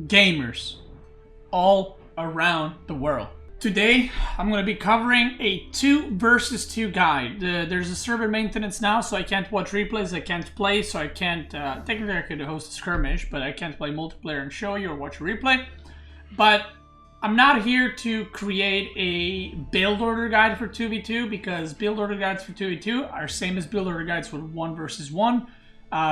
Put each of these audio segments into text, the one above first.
gamers all around the world. Today, I'm going to be covering a 2 versus 2 guide. There's a server maintenance now, so I can't watch replays, I can't play, so I can't, technically I could host a skirmish, but I can't play multiplayer and show you or watch a replay. But I'm not here to create a build order guide for 2v2, because build order guides for 2v2 are same as build order guides for 1 versus 1.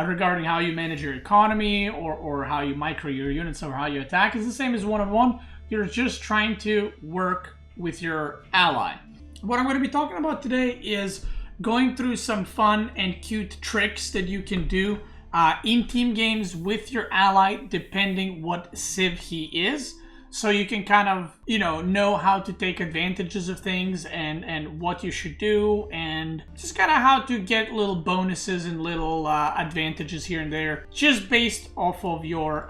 Regarding how you manage your economy or how you micro your units or how you attack is the same as one-on-one. You're just trying to work with your ally. What I'm going to be talking about today is going through some fun and cute tricks that you can do in team games with your ally, depending what Sieve he is. So you can kind of, know how to take advantages of things and what you should do, and just kind of how to get little bonuses and little advantages here and there, just based off of your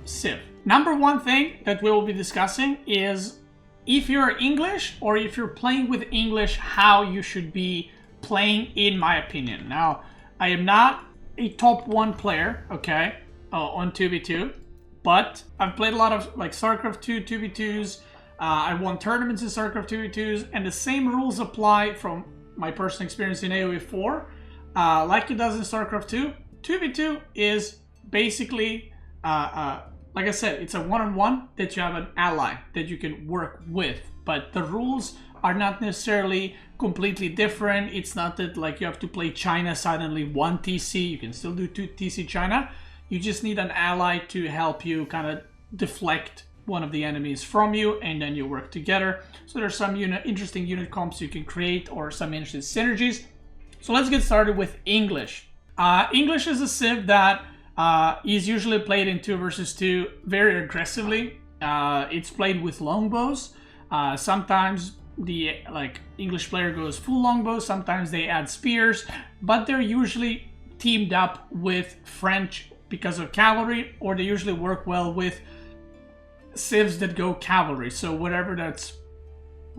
Sieve. Number one thing that we will be discussing is if you're English or if you're playing with English, how you should be playing, in my opinion. Now, I am not a top 1 player, okay, on 2v2. But I've played a lot of like StarCraft 2 2v2s. I won tournaments in StarCraft 2v2s, and the same rules apply from my personal experience in AOE4, like it does in StarCraft 2. 2v2 is basically, like I said, it's a one-on-one that you have an ally that you can work with, but the rules are not necessarily completely different. It's not that like you have to play China suddenly 1 TC. You can still do 2 TC China. You just need an ally to help you kind of deflect one of the enemies from you, and then you work together. So there's some interesting unit comps you can create, or some interesting synergies. So let's get started with English. English is a civ that is usually played in 2 versus 2 very aggressively. It's played with longbows. Sometimes the English player goes full longbow. Sometimes they add spears, but they're usually teamed up with French because of cavalry, or they usually work well with civs that go cavalry. So whatever, that's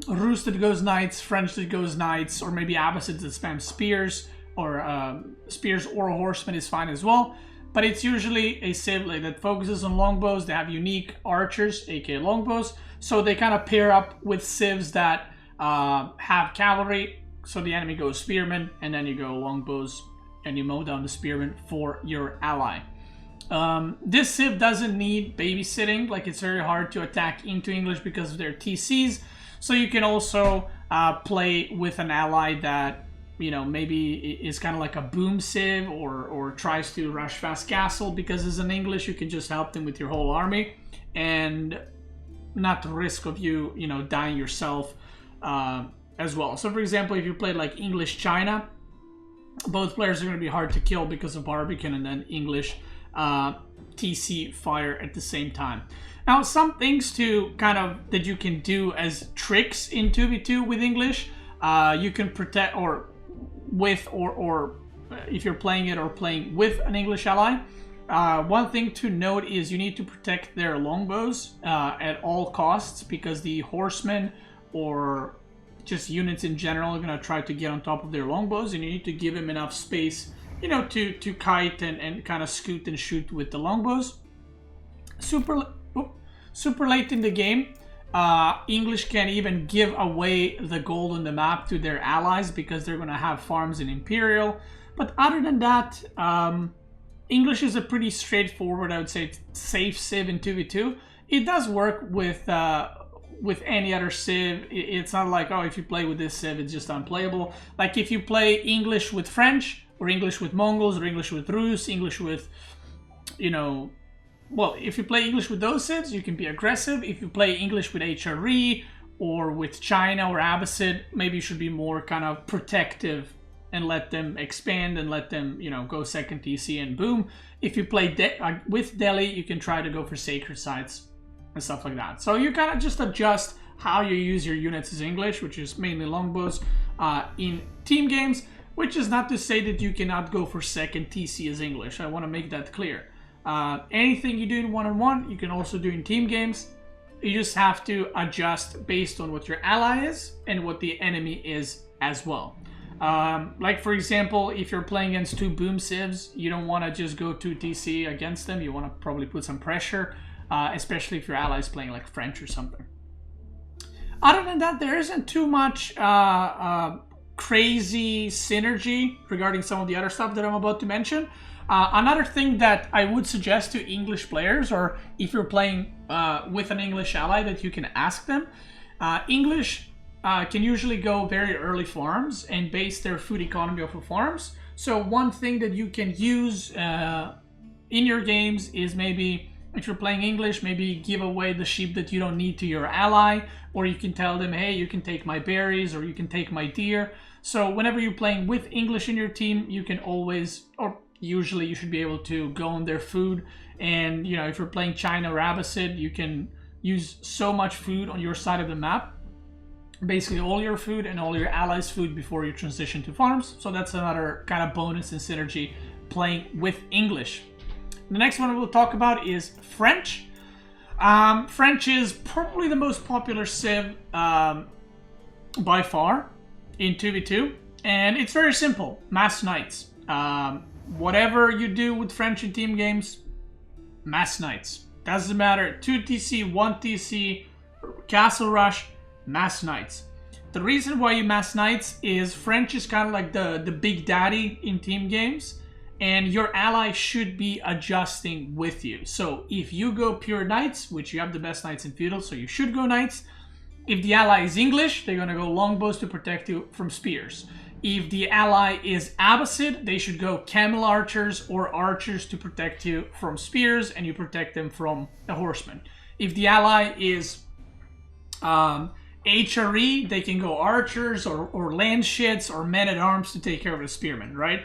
Ruse that goes knights, French that goes knights, or maybe Abbasids that spam spears, or spears or horsemen is fine as well. But it's usually a civ that focuses on longbows. They have unique archers, aka longbows, so they kind of pair up with civs that have cavalry. So the enemy goes spearmen, and then you go longbows, and you mow down the spearmen for your ally. This civ doesn't need babysitting. Like, it's very hard to attack into English because of their TCs. So you can also play with an ally that, maybe is kind of like a boom civ, or tries to rush fast castle, because as an English you can just help them with your whole army and not the risk of you, dying yourself as well. So for example, if you play like English China, both players are going to be hard to kill because of Barbican and then English TC fire at the same time. Now, some things to kind of that you can do as tricks in 2v2 with English. You can protect, or with, or if you're playing it or playing with an English ally. One thing to note is you need to protect their longbows at all costs, because the horsemen or just units in general are going to try to get on top of their longbows, and you need to give them enough space, to kite and kind of scoot and shoot with the longbows. Super late in the game, English can even give away the gold on the map to their allies, because they're going to have farms in Imperial. But other than that, English is a pretty straightforward, I would say, safe civ in 2v2. It does work with any other civ. It's not like, oh, if you play with this civ, it's just unplayable. Like if you play English with French, or English with Mongols, or English with Ruse, English with, well, if you play English with those civs, you can be aggressive. If you play English with HRE, or with China or Abbasid, maybe you should be more kind of protective and let them expand and let them, go second TC and boom. If you play with Delhi, you can try to go for sacred sites and stuff like that. So you kind of just adjust how you use your units as English, which is mainly longbows, in team games, which is not to say that you cannot go for second TC as English. I want to make that clear. Anything you do in one-on-one, you can also do in team games. You just have to adjust based on what your ally is and what the enemy is as well. Like for example, if you're playing against two boom civs, you don't want to just go 2 TC against them. You want to probably put some pressure especially if your ally is playing like French or something. Other than that, there isn't too much crazy synergy regarding some of the other stuff that I'm about to mention. Another thing that I would suggest to English players, or if you're playing with an English ally, that you can ask them. English can usually go very early farms and base their food economy off of farms. So one thing that you can use in your games is, maybe if you're playing English, maybe give away the sheep that you don't need to your ally, or you can tell them, hey, you can take my berries, or you can take my deer. So whenever you're playing with English in your team, you can always, or usually you should be able to go on their food. And you know, if you're playing China or Abbasid, you can use so much food on your side of the map, basically all your food and all your allies' food, before you transition to farms. So that's another kind of bonus and synergy playing with English. The next one we'll talk about is French. French is probably the most popular Civ by far in 2v2, and it's very simple. Mass Knights. Whatever you do with French in team games, Mass Knights. Doesn't matter, 2TC, 1TC, Castle Rush, Mass Knights. The reason why you Mass Knights is French is kind of like the big daddy in team games, and your ally should be adjusting with you. So if you go pure Knights, which you have the best Knights in Feudal, so you should go Knights. If the ally is English, they're going to go Longbows to protect you from Spears. If the ally is Abbasid, they should go Camel Archers or Archers to protect you from Spears, and you protect them from a Horseman. If the ally is HRE, they can go Archers or Land Shits or Men-at-Arms to take care of the Spearmen, right?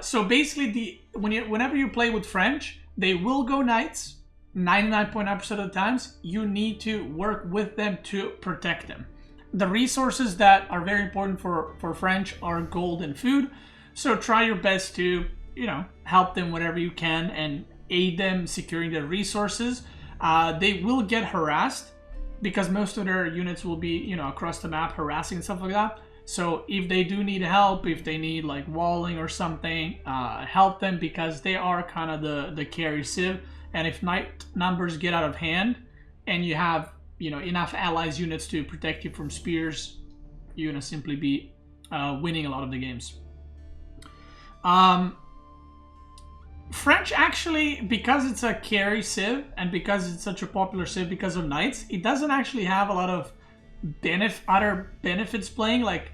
So basically, whenever you play with French, they will go Knights 99.9% of the times. You need to work with them to protect them. The resources that are very important for French are gold and food. So try your best to, you know, help them whatever you can and aid them securing their resources. They will get harassed because most of their units will be, you know, across the map harassing and stuff like that. So if they do need help, if they need like walling or something, help them, because they are kind of the carry Civ. And if Knight numbers get out of hand and you have, you know, enough allies units to protect you from Spears, you're gonna simply be winning a lot of the games. French actually, because it's a carry Civ and because it's such a popular Civ because of Knights, it doesn't actually have a lot of other benefits playing. Like,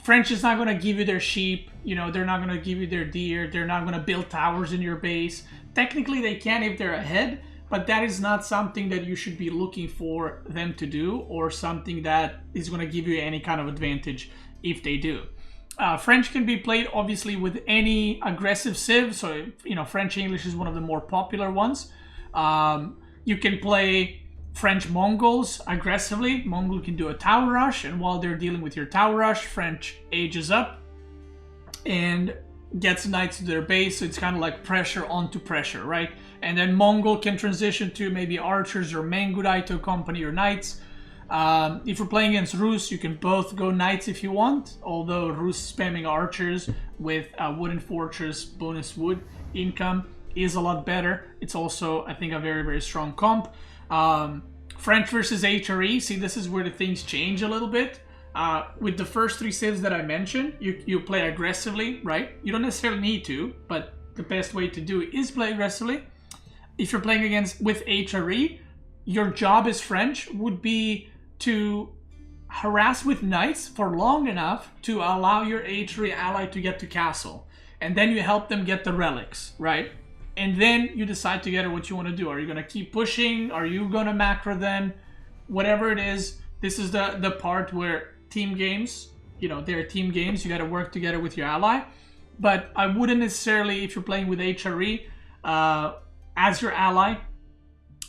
French is not going to give you their sheep, you know, they're not going to give you their deer, they're not going to build towers in your base. Technically they can if they're ahead, but that is not something that you should be looking for them to do, or something that is going to give you any kind of advantage if they do. French can be played obviously with any aggressive Civ, so you know, French English is one of the more popular ones. You can play French Mongols aggressively. Mongol can do a tower rush, and while they're dealing with your tower rush, French ages up and gets Knights to their base, so it's kind of like pressure onto pressure, right? And then Mongol can transition to maybe Archers or Mangudai to accompany your Knights. If you're playing against Ruse, you can both go Knights if you want, although Ruse spamming Archers with Wooden Fortress bonus wood income is a lot better. It's also, I think, a very, very strong comp. French versus HRE, see, this is where the things change a little bit. With the first three Civs that I mentioned, you play aggressively, right? You don't necessarily need to, but the best way to do it is play aggressively. If you're playing with HRE, your job as French would be to harass with Knights for long enough to allow your HRE ally to get to castle. And then you help them get the relics, right? And then you decide together what you want to do. Are you going to keep pushing? Are you going to macro them? Whatever it is, this is the part where team games, you know, they're team games. You got to work together with your ally. But I wouldn't necessarily, if you're playing with HRE as your ally,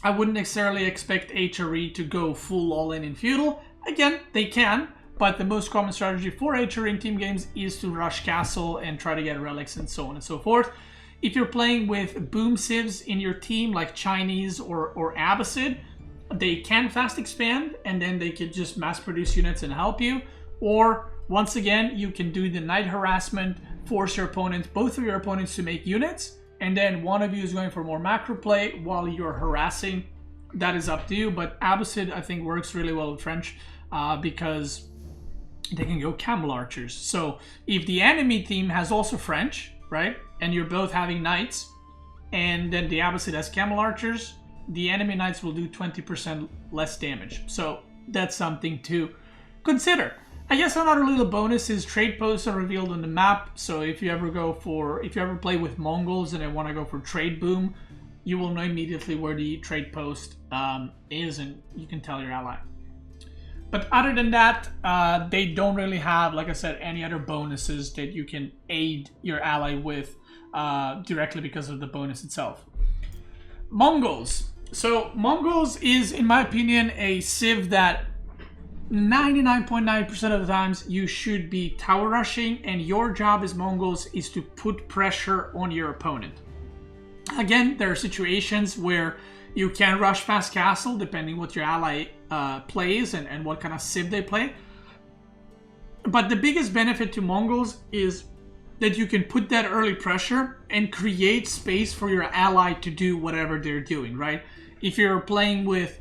I wouldn't necessarily expect HRE to go full all-in in Feudal. Again, they can, but the most common strategy for HRE in team games is to rush castle and try to get relics and so on and so forth. If you're playing with boom Civs in your team, like Chinese or Abbasid, they can fast expand, and then they could just mass produce units and help you. Or, once again, you can do the Knight harassment, force your opponent, both of your opponents, to make units, and then one of you is going for more macro play while you're harassing that is up to you. But Abbasid, I think, works really well with French because they can go camel archers. So if the enemy team has also French, right, and you're both having knights, and then the Abbasid has camel archers, the enemy knights will do 20% less damage. So that's something to consider. I guess another little bonus is trade posts are revealed on the map. So if you ever play with Mongols and they want to go for trade boom, you will know immediately where the trade post is, and you can tell your ally. But other than that, they don't really have, like I said, any other bonuses that you can aid your ally with directly because of the bonus itself. Mongols. So Mongols is, in my opinion, a civ that 99.9% of the times you should be tower rushing, and your job as Mongols is to put pressure on your opponent. Again, there are situations where you can rush fast castle depending what your ally plays and what kind of civ they play. But the biggest benefit to Mongols is that you can put that early pressure and create space for your ally to do whatever they're doing, right? If you're playing with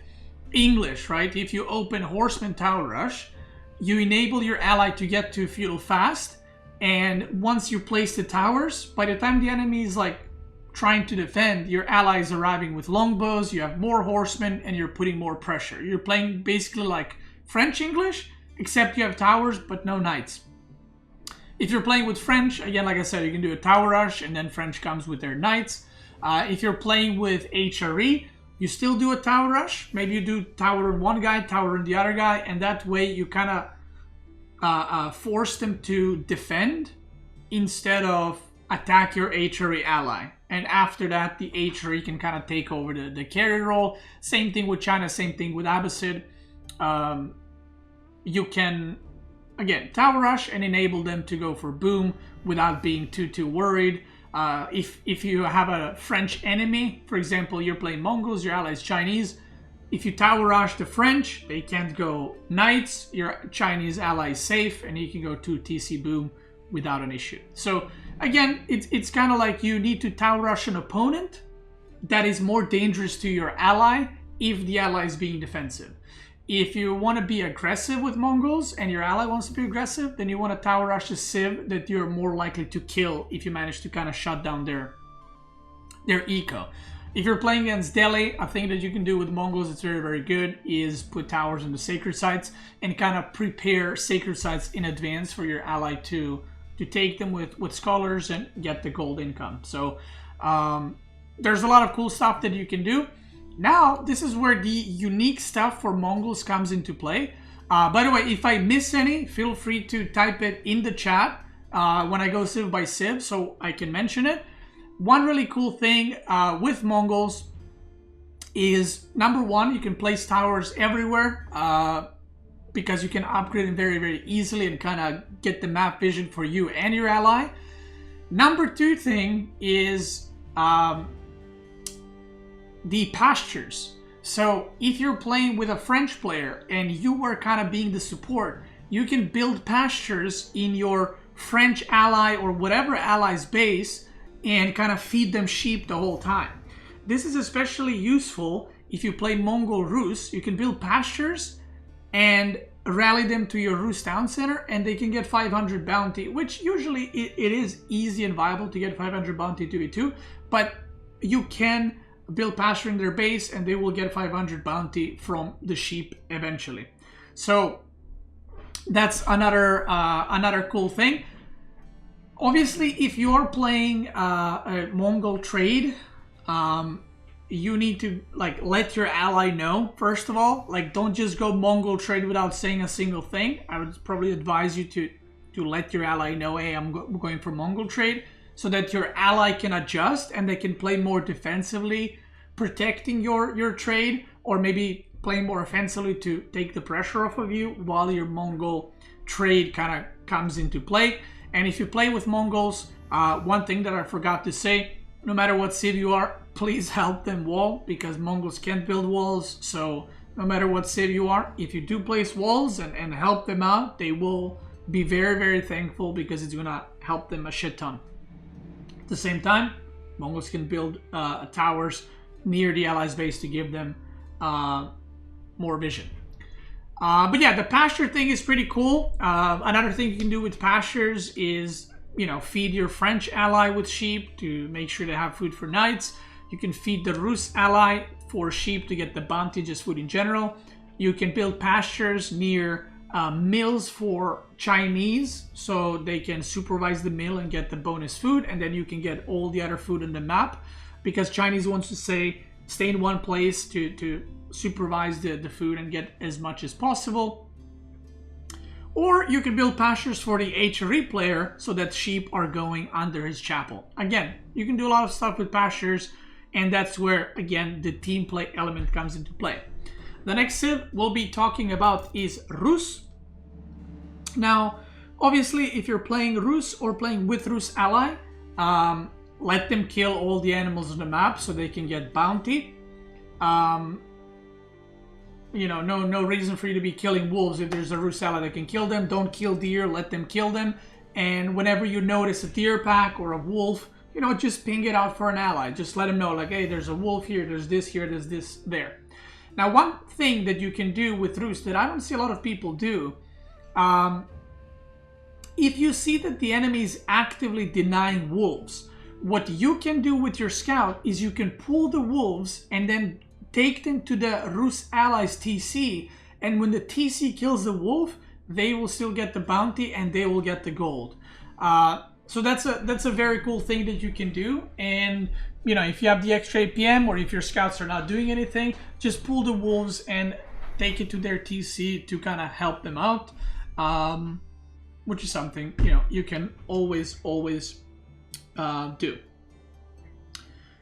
English, right? If you open Horseman Tower Rush, you enable your ally to get to feudal fast, and once you place the towers, by the time the enemy is like trying to defend, your ally is arriving with longbows, you have more horsemen, and you're putting more pressure. You're playing basically like French English, except you have towers but no knights. If you're playing with French, again, like I said, you can do a tower rush and then French comes with their knights. If you're playing with HRE, you still do a tower rush. Maybe you do tower on one guy, tower on the other guy, and that way you kind of force them to defend instead of attack your HRE ally. And after that, the HRE can kind of take over the carry role. Same thing with China, same thing with Abbasid. You can, again, tower rush and enable them to go for boom without being too worried. If you have a French enemy, for example, you're playing Mongols, your ally is Chinese. If you tower rush the French, they can't go knights. Your Chinese ally is safe, and he can go to TC boom without an issue. So again, it's kind of like you need to tower rush an opponent that is more dangerous to your ally if the ally is being defensive. If you want to be aggressive with Mongols and your ally wants to be aggressive, then you want to tower rush a civ that you're more likely to kill if you manage to kind of shut down their eco. If you're playing against Delhi, a thing that you can do with Mongols that's very, very good is put towers on the sacred sites and kind of prepare sacred sites in advance for your ally to take them with scholars and get the gold income. So there's a lot of cool stuff that you can do. Now, this is where the unique stuff for Mongols comes into play. By the way, if I miss any, feel free to type it in the chat when I go civ by civ so I can mention it. One really cool thing with Mongols is, number one, you can place towers everywhere because you can upgrade them very, very easily and kind of get the map vision for you and your ally. Number two thing is the Pastures. So if you're playing with a French player and you are kind of being the support, you can build Pastures in your French ally or whatever ally's base and kind of feed them sheep the whole time. This is especially useful if you play Mongol Ruse. You can build Pastures and rally them to your Ruse town center, and they can get 500 bounty, which usually it is easy and viable to get 500 bounty 2v2, but you can build pasture in their base and they will get 500 bounty from the sheep eventually. So that's another cool thing. Obviously, if you're playing a Mongol trade, you need to like let your ally know first of all. Like, don't just go Mongol trade without saying a single thing. I would probably advise you to let your ally know, hey, I'm going for Mongol trade, so that your ally can adjust and they can play more defensively, protecting your trade, or maybe playing more offensively to take the pressure off of you while your Mongol trade kind of comes into play. And if you play with Mongols, one thing that I forgot to say, no matter what civ you are, please help them wall, because Mongols can't build walls. So no matter what civ you are, if you do place walls and help them out, they will be very, very thankful, because it's gonna help them a shit ton. At the same time, Mongols can build towers near the allies' base to give them more vision. But yeah, the pasture thing is pretty cool. Another thing you can do with pastures is, feed your French ally with sheep to make sure they have food for nights. You can feed the Ruse ally for sheep to get the bounty, just food in general. You can build pastures near mills for Chinese, so they can supervise the mill and get the bonus food, and then you can get all the other food on the map, because Chinese wants to stay in one place to supervise the food and get as much as possible. Or you can build pastures for the HRE player so that sheep are going under his chapel. Again, you can do a lot of stuff with pastures, and that's where, again, the team play element comes into play. The next Civ we'll be talking about is Ruse. Now, obviously, if you're playing Ruse or playing with Ruse ally, let them kill all the animals on the map so they can get bounty. No reason for you to be killing wolves. If there's a Ruse ally that can kill them, don't kill deer, let them kill them. And whenever you notice a deer pack or a wolf, just ping it out for an ally. Just let them know, like, hey, there's a wolf here, there's this here, there's this there. Now, one thing that you can do with Ruse that I don't see a lot of people do, if you see that the enemy is actively denying wolves, what you can do with your scout is you can pull the wolves and then take them to the Ruse allies TC, and when the TC kills the wolf, they will still get the bounty and they will get the gold. So that's a very cool thing that you can do. And if you have the extra APM, or if your scouts are not doing anything, just pull the wolves and take it to their TC to kind of help them out, which is something you can always do.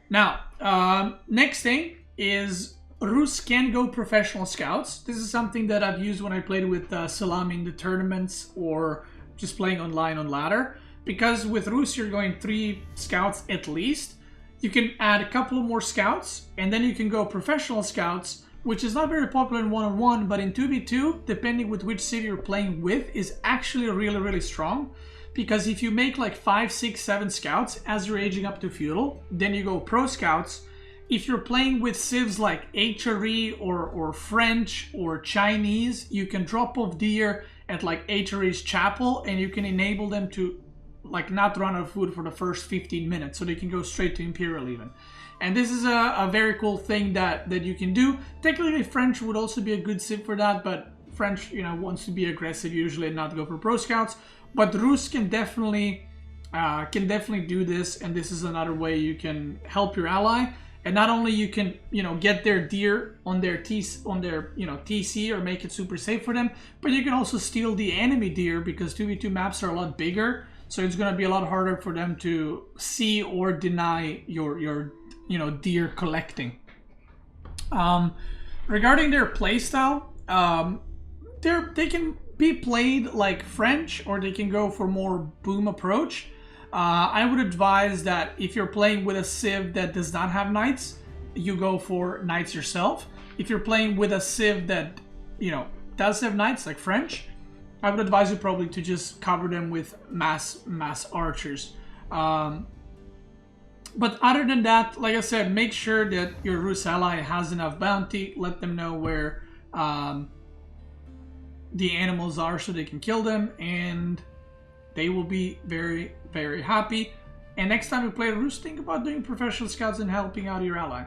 Now, next thing is Ruse can go professional scouts. This is something that I've used when I played with Salami in the tournaments or just playing online on ladder. Because with Ruse you're going 3 scouts at least. You can add a couple of more scouts, and then you can go professional scouts, which is not very popular in 1-on-1, but in 2v2, depending with which city you're playing with, is actually really, really strong. Because if you make like 5, 6, 7 scouts as you're aging up to feudal, then you go pro scouts. If you're playing with civs like HRE or French or Chinese, you can drop off deer at like HRE's chapel, and you can enable them to like not run out of food for the first 15 minutes, so they can go straight to Imperial even. And this is a very cool thing that you can do. Technically French would also be a good civ for that, but French wants to be aggressive usually and not go for pro scouts. But Ruse can definitely do this, and this is another way you can help your ally. And not only you can get their deer on their TC or make it super safe for them, but you can also steal the enemy deer, because 2v2 maps are a lot bigger. So it's going to be a lot harder for them to see or deny your deer collecting. Regarding their playstyle, they can be played like French, or they can go for more boom approach. I would advise that if you're playing with a civ that does not have knights, you go for knights yourself. If you're playing with a civ that does have knights like French, I would advise you probably to just cover them with mass archers. But other than that, like I said, make sure that your Ruse ally has enough bounty. Let them know where the animals are so they can kill them, and they will be very, very happy. And next time you play Ruse, think about doing professional scouts and helping out your ally.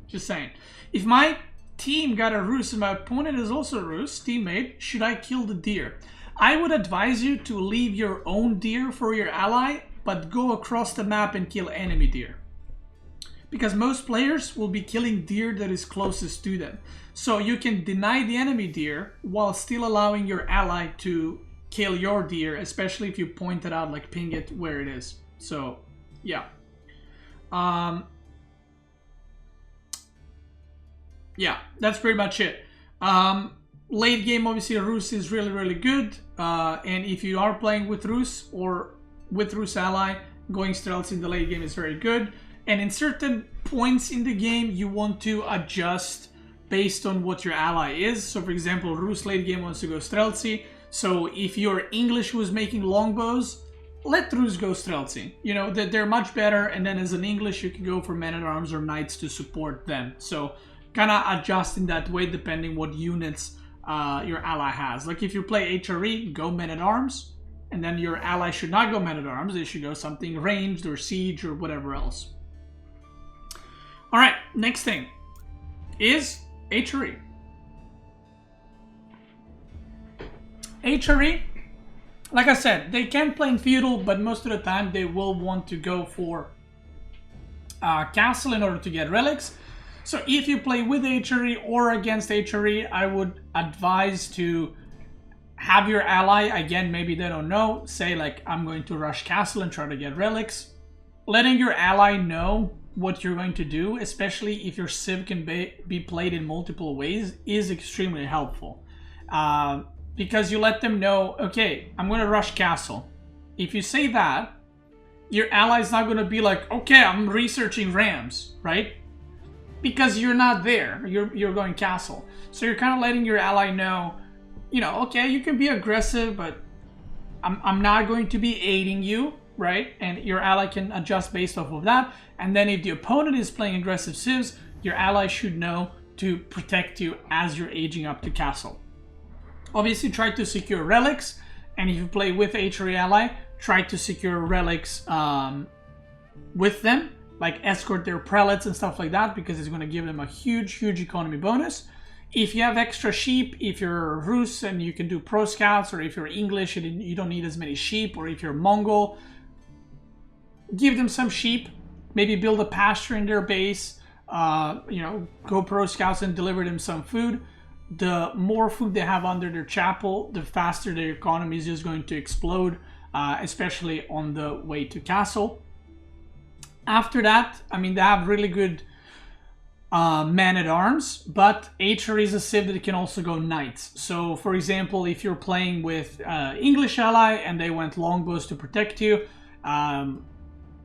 Just saying. If my team got a Ruse and my opponent is also a Ruse teammate, should I kill the deer? I would advise you to leave your own deer for your ally, but go across the map and kill enemy deer. Because most players will be killing deer that is closest to them. So you can deny the enemy deer while still allowing your ally to kill your deer, especially if you point it out, like ping it where it is. So, yeah. Yeah, that's pretty much it. Late game, obviously, Ruse is really, really good. And if you are playing with Ruse or with Ruse ally, going stealth in the late game is very good. And in certain points in the game, you want to adjust based on what your ally is. So, for example, Ruse late game wants to go stealthy. So, if your English was making longbows, let Ruse go stealthy. They're much better. And then as an English, you can go for men-at-arms or knights to support them. So, kind of adjust in that way depending what units your ally has. Like if you play HRE, go men-at-arms, and then your ally should not go men-at-arms. They should go something ranged or siege or whatever else. All right, next thing is HRE. HRE, like I said, they can play in feudal, but most of the time they will want to go for castle in order to get relics. So if you play with HRE or against HRE, I would advise to have your ally, again, maybe they don't know, say like, I'm going to rush castle and try to get relics. Letting your ally know what you're going to do, especially if your Civ can be played in multiple ways, is extremely helpful. Because you let them know, okay, I'm going to rush castle. If you say that, your ally's not going to be like, okay, I'm researching rams, right? Because you're not there, you're going castle. So you're kind of letting your ally know, you know, okay, you can be aggressive, but I'm not going to be aiding you, right? And your ally can adjust based off of that. And then if the opponent is playing aggressive civs, your ally should know to protect you as you're aging up to castle. Obviously, try to secure relics, and if you play with HRE ally, try to secure relics with them, like escort their prelates and stuff like that, because it's going to give them a huge economy bonus. If you have extra sheep, if you're Ruse and you can do pro scouts, or if you're English and you don't need as many sheep, or if you're Mongol, give them some sheep, maybe build a pasture in their base, you know, go pro scouts and deliver them some food. The more food they have under their chapel, the faster their economy is just going to explode, especially on the way to castle. After that, I mean, they have really good men-at-arms, but HRE is a civ that can also go knights. So, for example, if you're playing with English ally and they went longbows to protect you,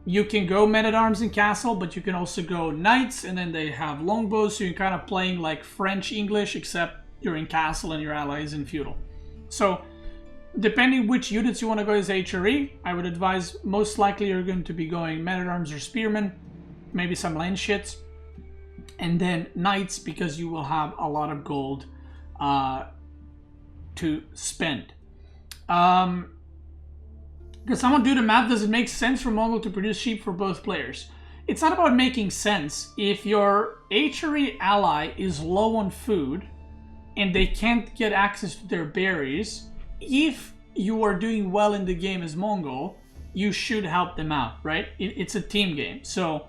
you can go men-at-arms in castle, but you can also go knights, and then they have longbows, so you're kind of playing like French-English, except you're in castle and your ally is in feudal. So, depending which units you want to go as HRE, I would advise most likely you're going to be going men-at-arms or spearmen, maybe some lance shits, and then knights, because you will have a lot of gold to spend. Because someone do the math, does it make sense for Mongol to produce sheep for both players? It's not about making sense. If your HRE ally is low on food and they can't get access to their berries, if you are doing well in the game as Mongol, you should help them out, right? It's a team game, so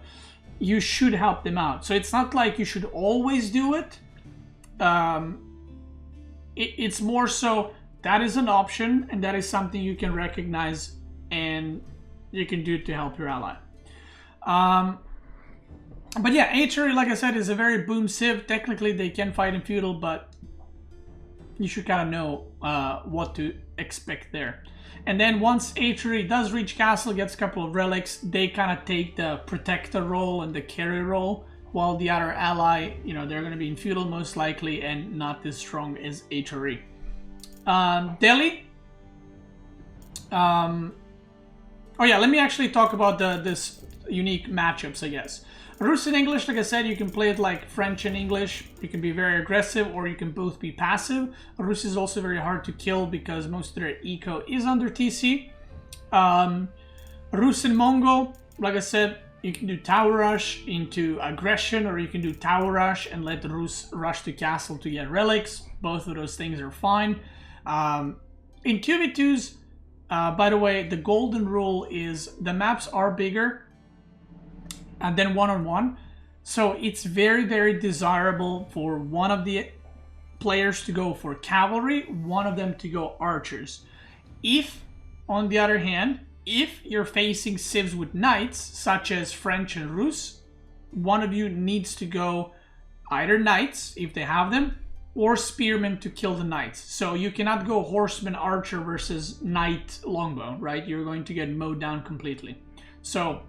you should help them out. So it's not like you should always do it. It's more so that is an option, and that is something you can recognize and you can do to help your ally. But yeah, HRE, like I said, is a very boom civ. Technically, they can fight in feudal, but you should kind of know what to expect there. And then once HRE does reach castle, gets a couple of relics, they kind of take the protector role and the carry role, while the other ally, you know, they're going to be in feudal most likely and not as strong as HRE. Delhi. Oh yeah, let me actually talk about this unique matchups, I guess. Ruse and English, like I said, you can play it like French and English. You can be very aggressive, or you can both be passive. Ruse is also very hard to kill because most of their eco is under TC. Ruse and Mongol, like I said, you can do tower rush into aggression, or you can do tower rush and let the Ruse rush to castle to get relics. Both of those things are fine. In 2v2s, by the way, the golden rule is the maps are bigger than one-on-one, so it's very desirable for one of the players to go for cavalry, one of them to go archers. If, on the other hand, if you're facing civs with knights, such as French and Ruse, one of you needs to go either knights, if they have them, or spearmen to kill the knights. So you cannot go horseman archer versus knight longbow, right? You're going to get mowed down completely. So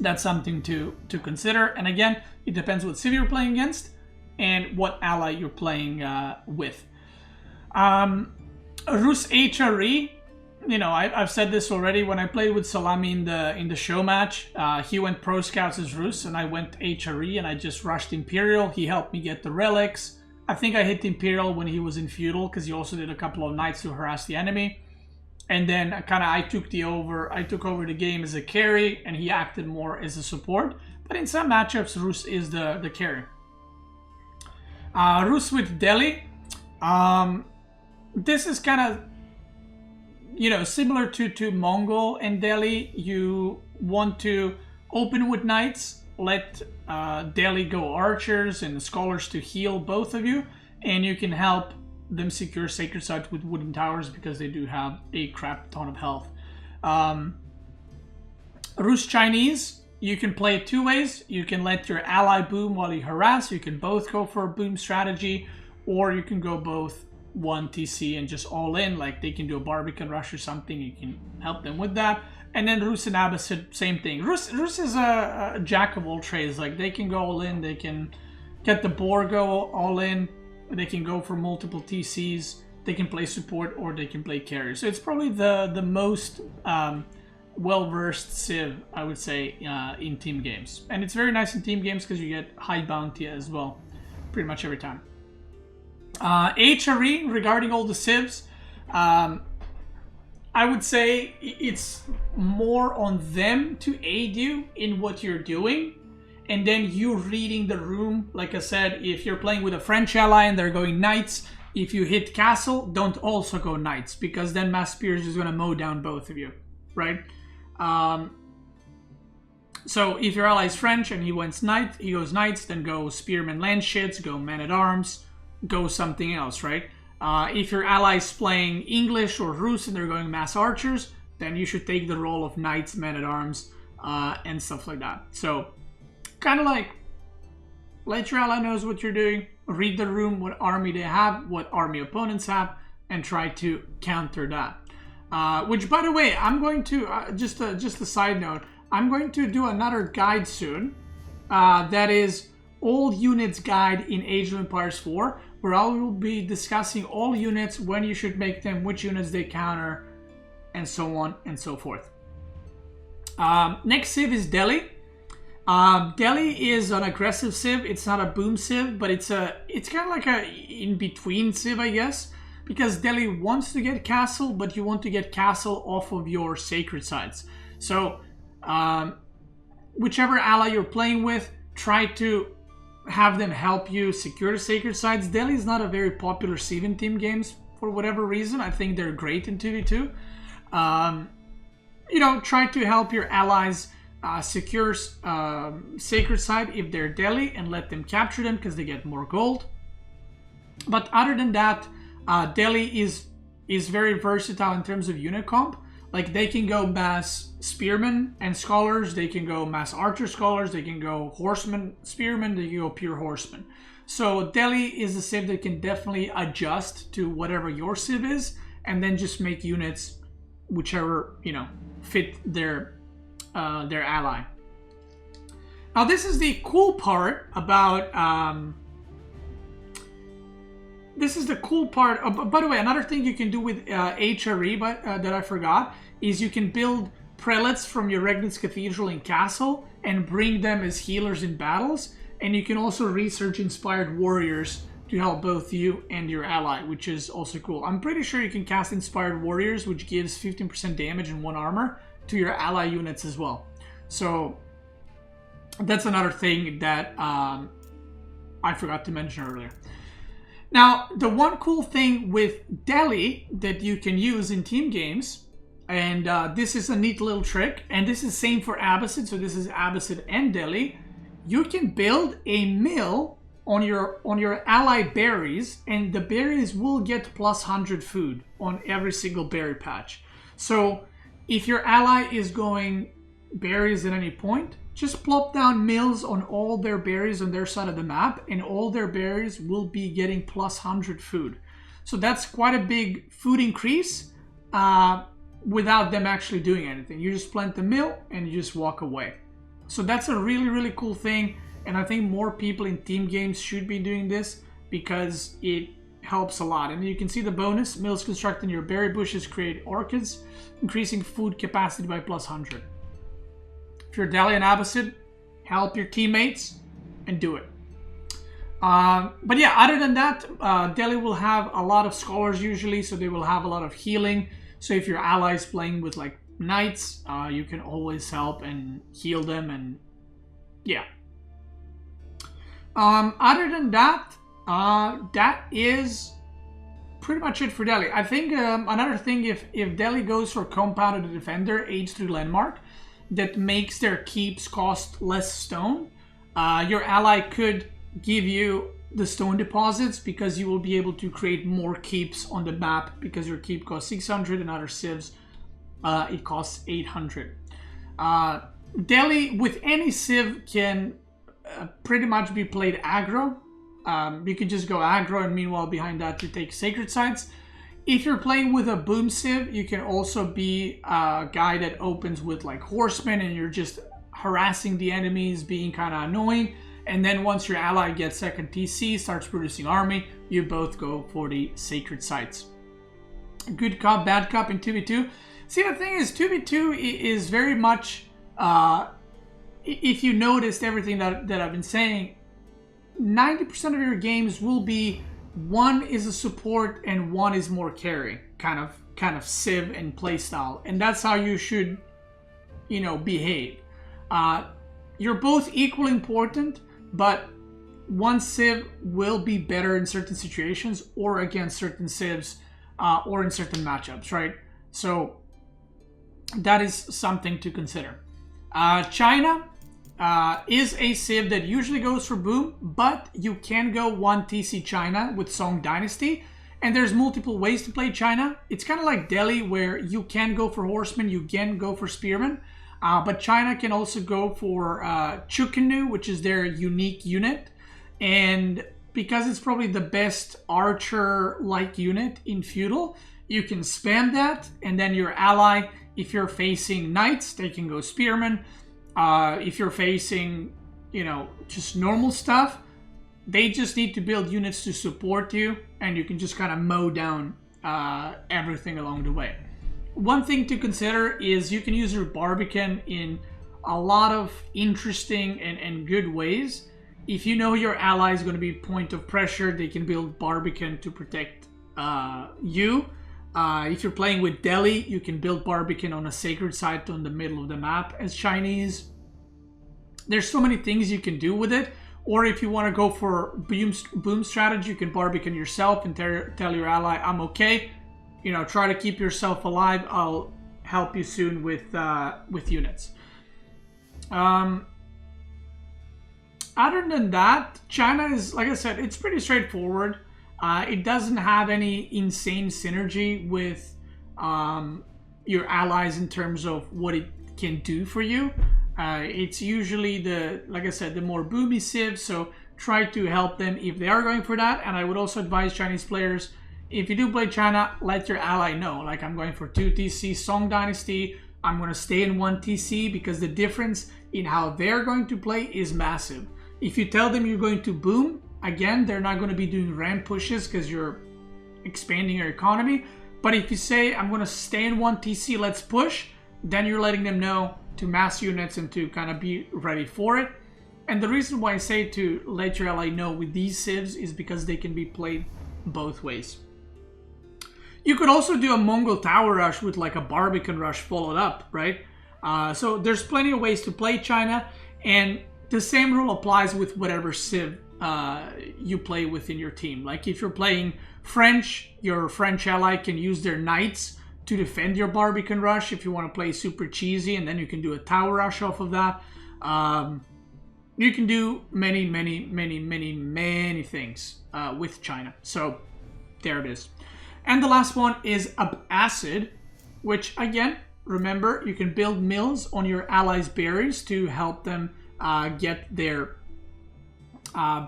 that's something to consider. And again, it depends what civ you're playing against and what ally you're playing with. Ruse HRE, you know, I've said this already. When I played with Salami in the show match, he went Pro Scouts as Ruse, and I went HRE, and I just rushed Imperial. He helped me get the relics. I think I hit Imperial when he was in Feudal, because he also did a couple of Knights to harass the enemy. And then kind of I took over the game as a carry, and he acted more as a support. But in some matchups, Ruse is the carry. Ruse with Delhi. This is kind of, you know, similar to Mongol and Delhi. You want to open with Knights, let Delhi go Archers and Scholars to heal both of you, and you can help them secure Sacred Sites with Wooden Towers because they do have a crap ton of health. Ruse Chinese, you can play it two ways. You can let your ally boom while you harass. You can both go for a boom strategy, or you can go both 1 TC and just all in, like they can do a Barbican rush or something. You can help them with that. And then Ruse and Abbasid, same thing. Ruse is a jack of all trades. Like they can go all in, they can get the boar go all in, they can go for multiple TCs, they can play support, or they can play carry. So it's probably the most well-versed Civ, I would say, in team games. And it's very nice in team games because you get high bounty as well, pretty much every time. HRE, regarding all the Civs, I would say it's more on them to aid you in what you're doing, and then you reading the room. Like I said, if you're playing with a French ally and they're going Knights, if you hit Castle, don't also go Knights, because then Mass Spears is going to mow down both of you, right? So if your ally is French and he goes Knights, then go Spearman Landshits, go Man-at-Arms, go something else, right? If your ally is playing English or Ruse and they're going Mass Archers, then you should take the role of Knights, Man-at-Arms, and stuff like that. So, kind of like, let your ally knows what you're doing, read the room, what army they have, what army opponents have, and try to counter that. Which, by the way, I'm going to, just a side note, I'm going to do another guide soon, that is All Units Guide in Age of Empires 4, where I will be discussing all units, when you should make them, which units they counter, and so on and so forth. Next Civ is Delhi. Delhi is an aggressive Civ. It's not a boom Civ, but it's kind of like a in-between Civ, I guess, because Delhi wants to get Castle, but you want to get Castle off of your Sacred Sites. So, whichever ally you're playing with, try to have them help you secure the Sacred Sites. Delhi is not a very popular Civ in team games for whatever reason. I think they're great in 2v2. You know, try to help your allies secure Sacred Site if they're Delhi, and let them capture them because they get more gold. But other than that, Delhi is very versatile in terms of unit comp. Like they can go Mass Spearmen and Scholars, they can go Mass Archer Scholars, they can go Horsemen Spearmen, they can go Pure Horsemen. So Delhi is a Civ that can definitely adjust to whatever your Civ is, and then just make units whichever, you know, fit their ally. Now this is the cool part about by the way, another thing you can do with HRE, that I forgot, is you can build prelates from your Regnitz Cathedral and Castle and bring them as healers in battles. And you can also research Inspired Warriors to help both you and your ally, which is also cool. I'm pretty sure you can cast Inspired Warriors, which gives 15% damage and 1 armor to your ally units as well. So that's another thing that I forgot to mention earlier. Now, the one cool thing with Delhi that you can use in team games, and this is a neat little trick, and this is same for Abbasid, so this is Abbasid and Delhi, you can build a mill on your ally berries, and the berries will get plus 100 food on every single berry patch. So if your ally is going berries at any point, just plop down mills on all their berries on their side of the map, and all their berries will be getting plus 100 food. So that's quite a big food increase without them actually doing anything. You just plant the mill and you just walk away. So that's a really, really cool thing, and I think more people in team games should be doing this, because it helps a lot. And you can see the bonus. Mills constructed in your berry bushes create orchids, increasing food capacity by +100. If you're Delhi and Abbasid, help your teammates and do it. But yeah, other than that, Delhi will have a lot of scholars usually, so they will have a lot of healing. So if your allies playing with like knights, you can always help and heal them, and yeah. Other than that, that is pretty much it for Delhi. I think another thing, if Delhi goes for Compounded Defender, aids through landmark, that makes their keeps cost less stone, your ally could give you the stone deposits because you will be able to create more keeps on the map because your keep costs 600 and other civs it costs 800. Delhi with any civ can pretty much be played aggro. You can just go aggro, and meanwhile behind that you take sacred sites. If you're playing with a boom civ, you can also be a guy that opens with like horsemen and you're just harassing the enemies, being kind of annoying. And then once your ally gets second TC, starts producing army, you both go for the sacred sites. Good cop, bad cop in 2v2. See, the thing is, 2v2 is very much, if you noticed everything that I've been saying, 90% of your games will be one is a support and one is more carry, kind of civ and playstyle. And that's how you should, behave. You're both equally important, but one civ will be better in certain situations or against certain civs or in certain matchups, right? So that is something to consider. China is a civ that usually goes for boom, but you can go 1 TC China with Song Dynasty, and there's multiple ways to play China. It's kind of like Delhi, where you can go for horsemen, you can go for spearmen, but China can also go for Chukenu, which is their unique unit, and because it's probably the best archer-like unit in feudal, you can spam that, and then your ally, if you're facing knights, they can go spearmen. If you're facing, just normal stuff, they just need to build units to support you, and you can just kind of mow down everything along the way. One thing to consider is you can use your Barbican in a lot of interesting and good ways. If you know your ally is going to be point of pressure, they can build Barbican to protect you. If you're playing with Delhi, you can build Barbican on a sacred site on the middle of the map as Chinese. There's so many things you can do with it. Or if you want to go for boom strategy, you can Barbican yourself and tell your ally, I'm okay. Try to keep yourself alive. I'll help you soon with units. Other than that, China is, like I said, it's pretty straightforward. It doesn't have any insane synergy with your allies in terms of what it can do for you. It's usually like I said, the more boomy civ, so try to help them if they are going for that. And I would also advise Chinese players, if you do play China, let your ally know. Like, I'm going for 2 TC Song Dynasty, I'm going to stay in 1 TC, because the difference in how they're going to play is massive. If you tell them you're going to boom, again, they're not going to be doing ramp pushes because you're expanding your economy. But if you say, I'm going to stay in 1 TC, let's push, then you're letting them know to mass units and to kind of be ready for it. And the reason why I say to let your ally know with these civs is because they can be played both ways. You could also do a Mongol tower rush with like a Barbican rush followed up, right? So there's plenty of ways to play China, and the same rule applies with whatever civ you play within your team. Like if you're playing French, your French ally can use their knights to defend your Barbican rush if you want to play super cheesy, and then you can do a tower rush off of that. You can do many things with China. So there it is. And the last one is Acid, which again, remember, you can build mills on your allies' berries to help them get their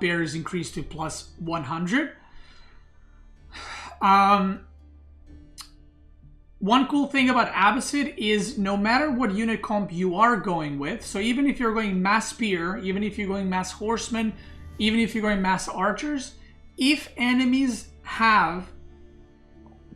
berries increased to plus 100. One cool thing about Abbasid is no matter what unit comp you are going with, so even if you're going mass spear, even if you're going mass horsemen, even if you're going mass archers, if enemies have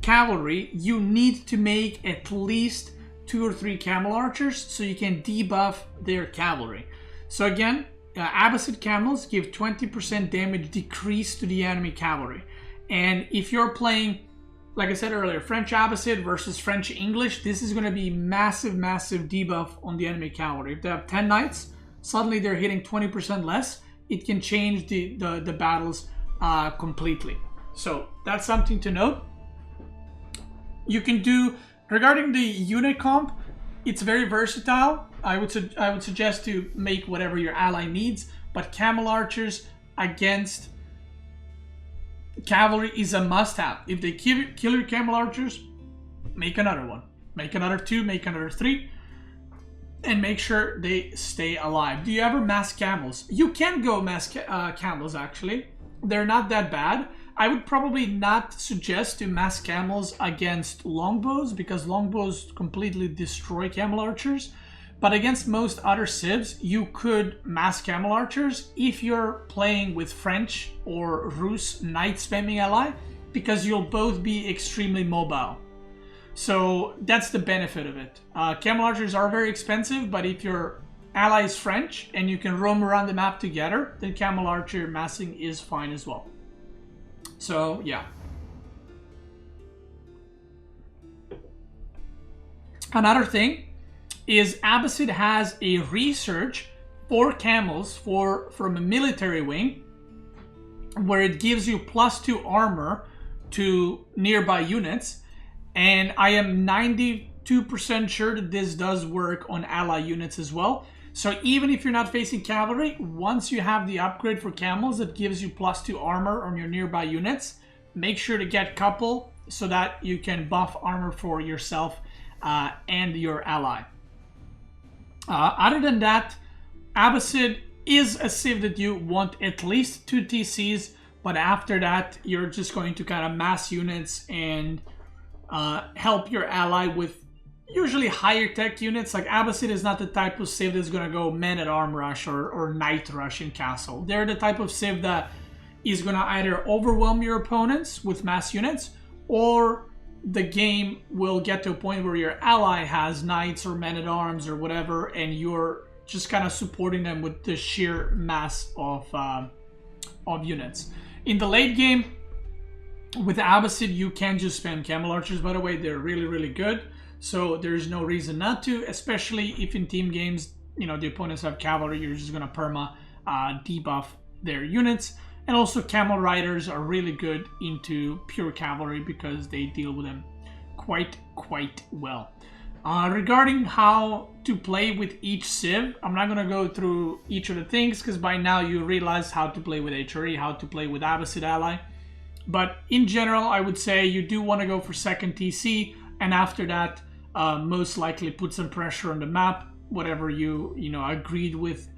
cavalry, you need to make at least 2 or 3 camel archers so you can debuff their cavalry. So again, Abbasid camels give 20% damage decrease to the enemy cavalry. And if you're playing, like I said earlier, French Abbasid versus French English, this is going to be massive debuff on the enemy cavalry. If they have 10 knights, suddenly they're hitting 20% less. It can change the battles completely. So that's something to note. You can do, regarding the unit comp, it's very versatile. I would suggest to make whatever your ally needs, but camel archers against cavalry is a must-have. If they kill your camel archers, make another one. Make another 2, make another 3, and make sure they stay alive. Do you ever mass camels? You can go mass camels, actually. They're not that bad. I would probably not suggest to mass camels against longbows, because longbows completely destroy camel archers. But against most other civs, you could mass camel archers if you're playing with French or Ruse knight spamming ally, because you'll both be extremely mobile. So that's the benefit of it. Camel archers are very expensive, but if your ally is French and you can roam around the map together, then camel archer massing is fine as well. So yeah. Another thing is Abbasid has a research for camels from a military wing, where it gives you +2 armor to nearby units, and I am 92% sure that this does work on ally units as well. So even if you're not facing cavalry, once you have the upgrade for camels that gives you +2 armor on your nearby units, make sure to get couple so that you can buff armor for yourself and your ally. Other than that, Abbasid is a civ that you want at least 2 TCs, but after that you're just going to kind of mass units and help your ally with usually higher tech units. Like Abbasid is not the type of civ that's going to go man-at-arm rush or knight rush in castle. They're the type of civ that is going to either overwhelm your opponents with mass units, or the game will get to a point where your ally has knights or men-at-arms or whatever, and you're just kind of supporting them with the sheer mass of units. In the late game, with Abbasid, you can just spam camel archers, by the way. They're really good, so there's no reason not to, especially if in team games, you know, the opponents have cavalry. You're just going to perma debuff their units. And also camel riders are really good into pure cavalry because they deal with them quite well. Regarding how to play with each civ, I'm not going to go through each of the things because by now you realize how to play with HRE, how to play with Abbasid ally. But in general, I would say you do want to go for second TC, and after that, most likely put some pressure on the map, whatever you agreed with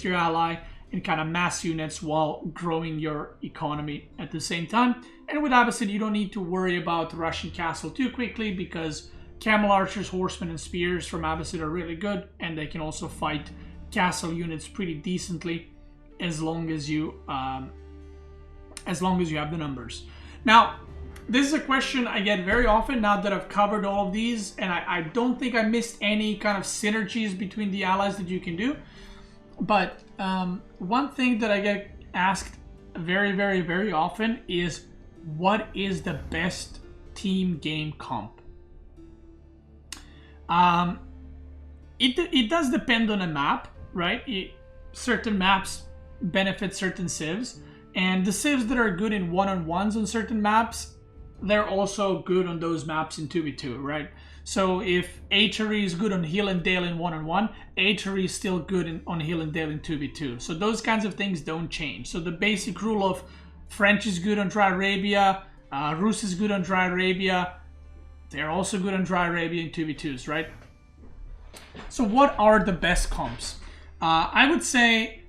your ally, and kind of mass units while growing your economy at the same time. And with Abbasid, you don't need to worry about rushing castle too quickly, because camel archers, horsemen, and spears from Abbasid are really good, and they can also fight castle units pretty decently as long as you have the numbers. Now, this is a question I get very often now that I've covered all of these, and I don't think I missed any kind of synergies between the allies that you can do. But one thing that I get asked very often is, what is the best team game comp? It does depend on a map, right? Certain maps benefit certain civs, and the civs that are good in one-on-ones on certain maps, they're also good on those maps in 2v2, right? So if HRE is good on Hill and Dale in one-on-one, HRE is still good on Hill and Dale in 2v2. So those kinds of things don't change. So the basic rule of French is good on Dry Arabia, Rus is good on Dry Arabia, they're also good on Dry Arabia in 2v2s, right? So what are the best comps? I would say,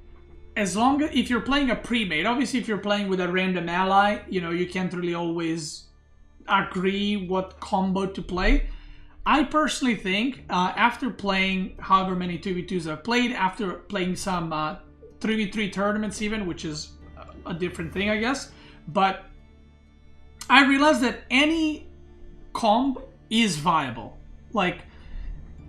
if you're playing a pre-made, obviously if you're playing with a random ally, you can't really always agree what combo to play. I personally think, after playing however many 2v2s I've played, after playing some 3v3 tournaments even, which is a different thing, I guess, but I realized that any comb is viable. Like,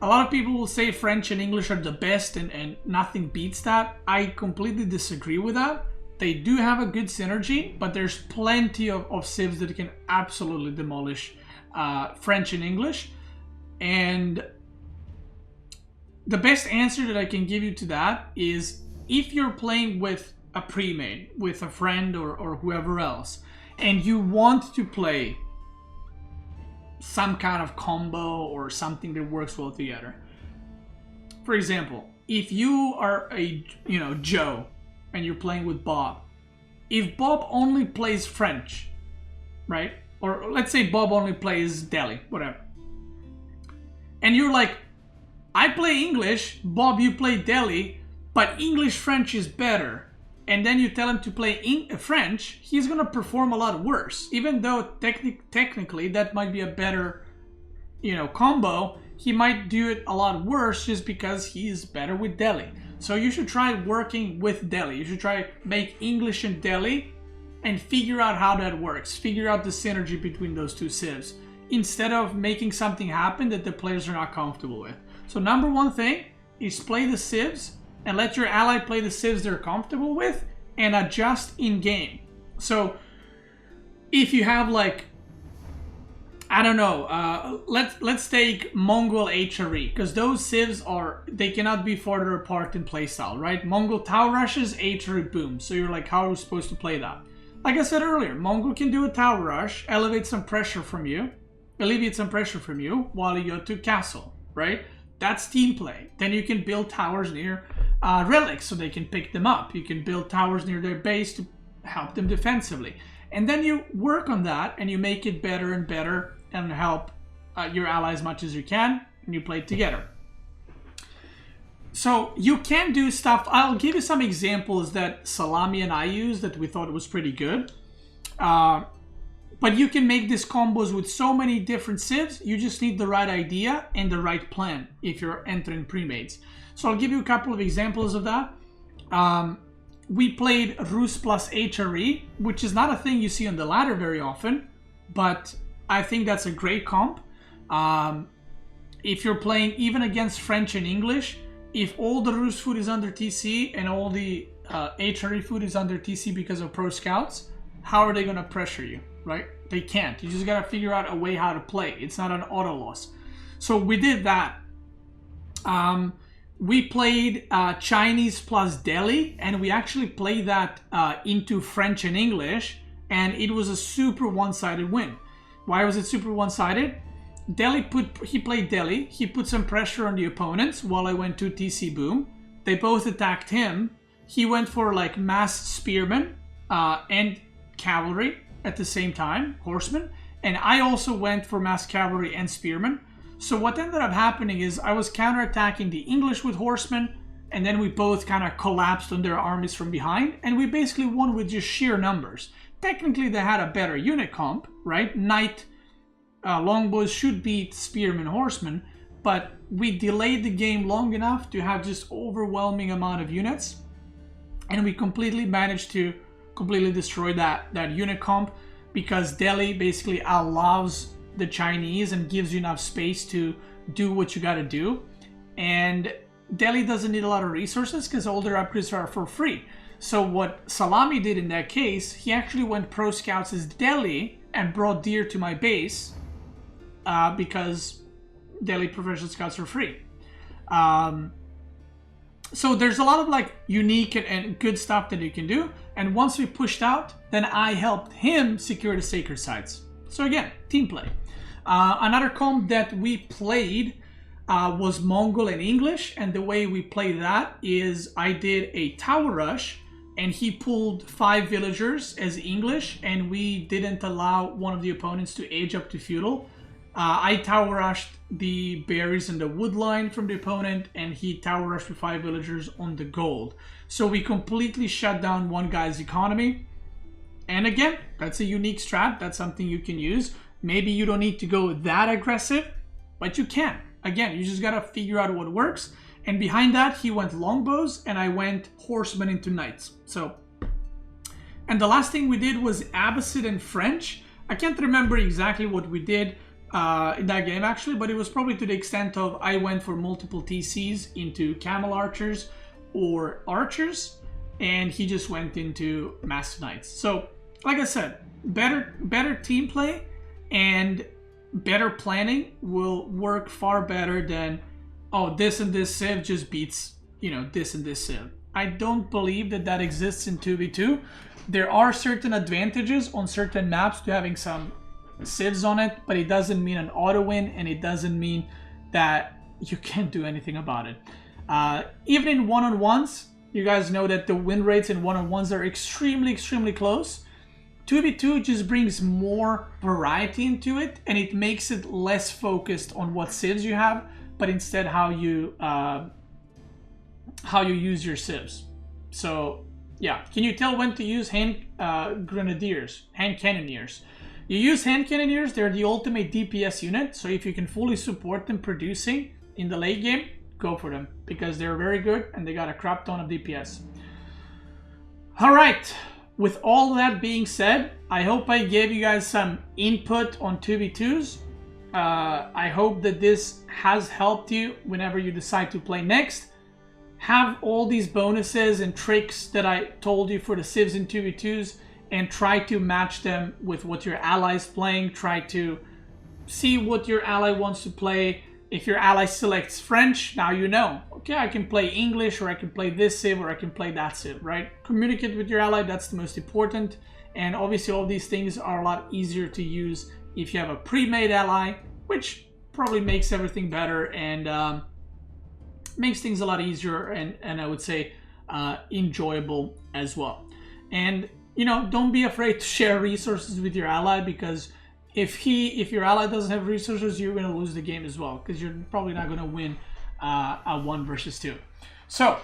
a lot of people will say French and English are the best and nothing beats that. I completely disagree with that. They do have a good synergy, but there's plenty of civs that can absolutely demolish French and English. And the best answer that I can give you to that is, if you're playing with a pre-made, with a friend or whoever else, and you want to play some kind of combo or something that works well together. For example, if you are a Joe and you're playing with Bob, if Bob only plays French, right? Or let's say Bob only plays Delhi, whatever. And you're like, I play English, Bob, you play Delhi, but English French is better. And then you tell him to play French, he's going to perform a lot worse. Even though technically that might be a better, combo, he might do it a lot worse just because he's better with Delhi. So you should try working with Delhi. You should try make English and Delhi and figure out how that works. Figure out the synergy between those two civs, instead of making something happen that the players are not comfortable with. So number one thing is play the civs and let your ally play the civs they're comfortable with and adjust in game. So if you have like, I don't know, let's take Mongol HRE, because those civs they cannot be further apart in playstyle, right? Mongol tower rushes, HRE boom. So you're like, how are we supposed to play that? Like I said earlier, Mongol can do a tower rush, alleviate some pressure from you while you go to castle, right? That's team play. Then you can build towers near relics so they can pick them up. You can build towers near their base to help them defensively. And then you work on that and you make it better and better and help your ally as much as you can, and you play together. So you can do stuff. I'll give you some examples that Salami and I used that we thought was pretty good. But you can make these combos with so many different civs. You just need the right idea and the right plan if you're entering pre-mates. So I'll give you a couple of examples of that. We played Ruse plus HRE, which is not a thing you see on the ladder very often, but I think that's a great comp. If you're playing even against French and English, if all the Ruse food is under TC and all the HRE food is under TC because of pro scouts, how are they going to pressure you, right? They can't. You just got to figure out a way how to play. It's not an auto loss. So we did that. We played Chinese plus Delhi, and we actually played that into French and English, and it was a super one-sided win. Why was it super one-sided? He played Delhi. He put some pressure on the opponents while I went to TC boom. They both attacked him. He went for like mass spearmen and cavalry at the same time, horsemen, and I also went for mass cavalry and spearmen. So what ended up happening is I was counterattacking the English with horsemen, and then we both kind of collapsed on their armies from behind, and we basically won with just sheer numbers. Technically they had a better unit comp, right? Knight longbows should beat spearmen horsemen, but we delayed the game long enough to have just overwhelming amount of units, and we completely managed to completely destroy that unit comp, because Delhi basically allows the Chinese and gives you enough space to do what you got to do, and Delhi doesn't need a lot of resources because all their upgrades are for free. So what Salami did in that case, he actually went pro scouts as Delhi and brought deer to my base because Delhi professional scouts are free. So there's a lot of like unique and good stuff that you can do. And once we pushed out, then I helped him secure the sacred sites. So again, team play. Another comp that we played was Mongol and English. And the way we played that is I did a tower rush and he pulled 5 villagers as English, and we didn't allow one of the opponents to age up to feudal. I tower rushed the berries and the wood line from the opponent, and he tower rushed with 5 villagers on the gold. So we completely shut down one guy's economy. And again, that's a unique strat. That's something you can use. Maybe you don't need to go that aggressive, but you can. Again, you just gotta figure out what works. And behind that, he went longbows, and I went horsemen into knights. So, and the last thing we did was Abbasid and French. I can't remember exactly what we did in that game actually, but it was probably to the extent of I went for multiple TCs into camel archers or archers, and he just went into master knights. So like I said, better team play and better planning will work far better than, oh, this and this civ just beats, you know, this and this civ. I don't believe that that exists in 2v2. There are certain advantages on certain maps to having some civs on it, but it doesn't mean an auto win, and it doesn't mean that you can't do anything about it. Even in one-on-ones, you guys know that the win rates in one-on-ones are extremely close. 2v2 just brings more variety into it, and it makes it less focused on what civs you have, but instead how you use your civs. So yeah, can you tell when to use hand cannoneers? You use hand cannoneers, they're the ultimate DPS unit, so if you can fully support them producing in the late game, go for them, because they're very good and they got a crap ton of DPS. Alright, with all that being said, I hope I gave you guys some input on 2v2s. I hope that this has helped you whenever you decide to play next. Have all these bonuses and tricks that I told you for the civs and 2v2s, and try to match them with what your ally's playing. Try to see what your ally wants to play. If your ally selects French, now you know, okay, I can play English, or I can play this civ, or I can play that civ, right? Communicate with your ally, that's the most important. And obviously all these things are a lot easier to use if you have a pre-made ally, which probably makes everything better and makes things a lot easier and I would say enjoyable as well. And you know, don't be afraid to share resources with your ally, because if your ally doesn't have resources, you're going to lose the game as well, because you're probably not going to win a 1 versus 2. So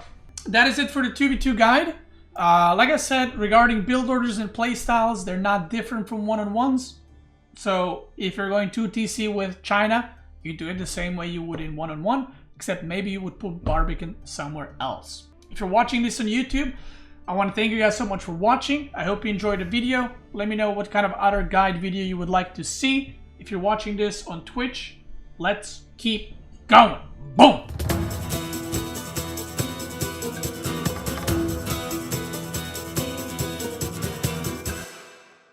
that is it for the 2v2 guide. Like I said, regarding build orders and playstyles, they're not different from one-on-ones. So if you're going 2TC with China, you do it the same way you would in one-on-one, except maybe you would put Barbican somewhere else. If you're watching this on YouTube, I want to thank you guys so much for watching. I hope you enjoyed the video. Let me know what kind of other guide video you would like to see. If you're watching this on Twitch, let's keep going. Boom!